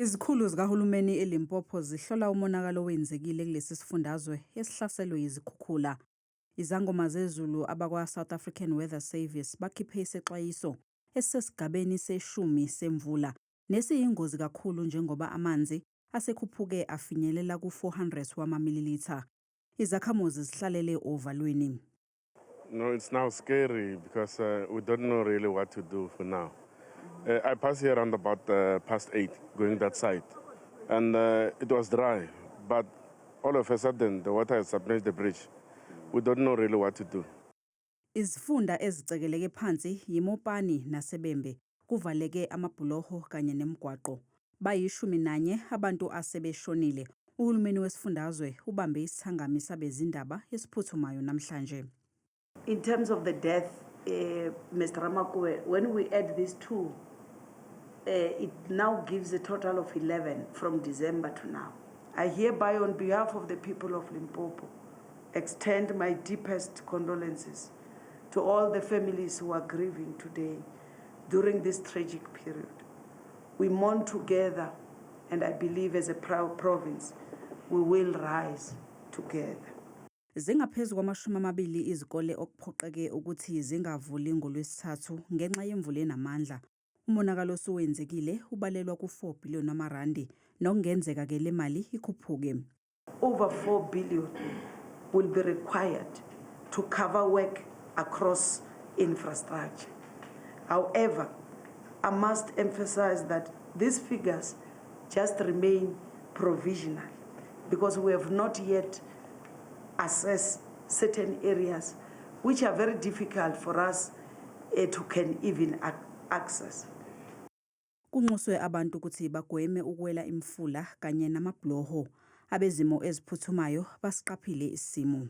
Izikhulu zikahulumeni eLimpopo zihlola umonakalo owenzekile kulesi sifundazwe esihlaselwe yizikhukhula. Izangoma zezulu abakwa-South African Weather Service bakhiphe isexwayiso esisesigabeni se-10 semvula nesiyingozi kakhulu njengoba amanzi asekhuphuke afinyelela ku-400 wamamililitha. Izakhamuzi zihlalele ovalweni. No, it's now scary because we don't know really what to do for now. I passed here around about past 8 going that side, and it was dry, but all of a sudden the water has submerged the bridge. We don't know really what to do. Izifunda ezicekeleke phansi yiMopani naseBembe kuvaleke amabhuloho kanye nemigwaqo. Bayi-11 abantu asebeshonile. Uhulumeni wesifundazwe ubambe isithangami sabezindaba esiphuthumayo namhlanje. In terms of the death, Mr. Ramakwe, when we add these two, it now gives a total of 11 from December to now. I hereby, on behalf of the people of Limpopo, extend my deepest condolences to all the families who are grieving today during this tragic period. We mourn together, and I believe as a proud province, we will rise together. Zingaphezu kwama-20 izikole okuphoqeke ukuthi zingavuli ngoLwesithathu ngenxa yemvula enamandla. Umonakalo osuwenzekile ubalelwa ku-4 billion wamarandi nokungenzeka ke le mali ikhuphuke. Over 4 billion will be required to cover work across infrastructure. However, I must emphasize that these figures just remain provisional because we have not yet assessed certain areas which are very difficult for us to can even access. Kunxuswe abantu ukuthi bagweme ukwela imfula kanye namabhuloho. Abezimo eziphuthumayo basiqaphile isimo.